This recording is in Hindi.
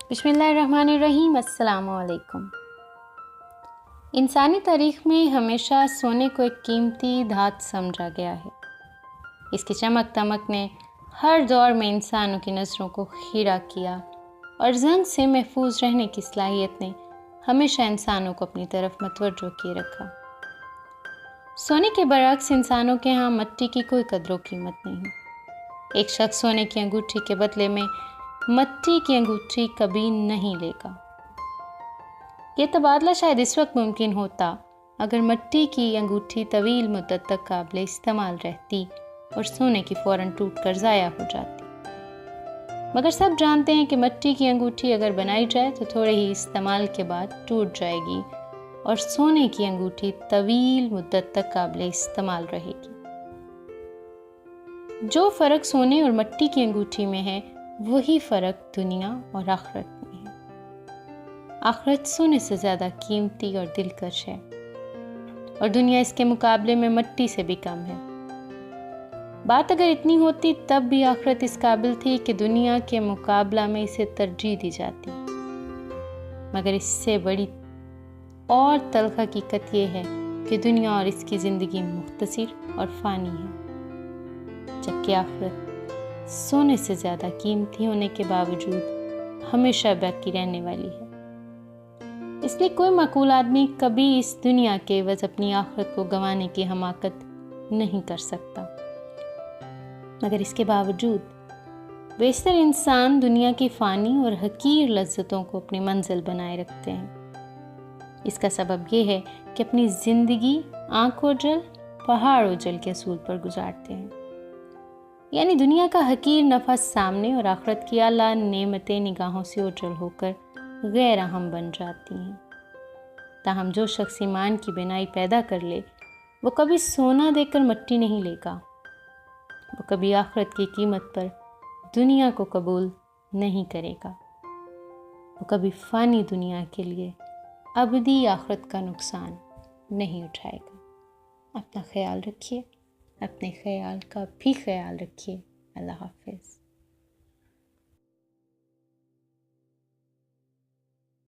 बिस्मिल्लाहिर्रहमानिर्रहीम। अस्सलाम वालेकुम। इंसानी तारीख़ में हमेशा सोने को एक कीमती धात समझा गया है। इसकी चमक दमक ने हर दौर में इंसानों की नज़रों को खीरा किया और जंग से महफूज रहने की सलाहियत ने हमेशा इंसानों को अपनी तरफ मतवज्जो किए रखा। सोने के बरअक्स इंसानों के यहाँ मिट्टी की कोई कदर कीमत नहीं। एक शख्स सोने की अंगूठी के बदले में मिट्टी की अंगूठी कभी नहीं लेगा। ये तबादला शायद इस वक्त मुमकिन होता अगर मिट्टी की अंगूठी तवील मुद्दत तक काबिल इस्तेमाल रहती और सोने की फ़ौरन टूट कर ज़ाया हो जाती। मगर सब जानते हैं कि मिट्टी की अंगूठी अगर बनाई जाए तो थोड़े ही इस्तेमाल के बाद टूट जाएगी और सोने की अंगूठी तवील मुद्दत तक काबिल इस्तेमाल रहेगी। जो फ़र्क सोने और मिट्टी की अंगूठी में है वही फ़र्क दुनिया और आखिरत में है। आखिरत सोने से ज़्यादा कीमती और दिलकश है और दुनिया इसके मुकाबले में मिट्टी से भी कम है। बात अगर इतनी होती तब भी आखिरत इस काबिल थी कि दुनिया के मुकाबला में इसे तरजीह दी जाती। मगर इससे बड़ी और तल्ख हकीकत ये है कि दुनिया और इसकी ज़िंदगी मुख्तसर और फ़ानी है, जबकि आखिरत सोने से ज़्यादा कीमती होने के बावजूद हमेशा बाकी रहने वाली है। इसलिए कोई माकूल आदमी कभी इस दुनिया के एवज़ अपनी आखिरत को गंवाने की हमाकत नहीं कर सकता। मगर इसके बावजूद बेशतर इंसान दुनिया की फ़ानी और हकीर लज्जतों को अपनी मंजिल बनाए रखते हैं। इसका सबब यह है कि अपनी ज़िंदगी आँख ओझल पहाड़ ओझल के असूल पर गुजारते हैं। यानी दुनिया का हकीर नफ़ा सामने और आखिरत की आला नेमतें निगाहों से ओझल होकर गैर अहम बन जाती हैं। ताहम जो शख्स ईमान की बिनाई पैदा कर ले वो कभी सोना देकर मिट्टी नहीं लेगा। वो कभी आखिरत की कीमत पर दुनिया को कबूल नहीं करेगा। वो कभी फ़ानी दुनिया के लिए अबदी आखिरत का नुकसान नहीं उठाएगा। अपना ख्याल रखिए, अपने ख्याल का भी ख्याल रखिए। अल्लाह हाफ़िज़।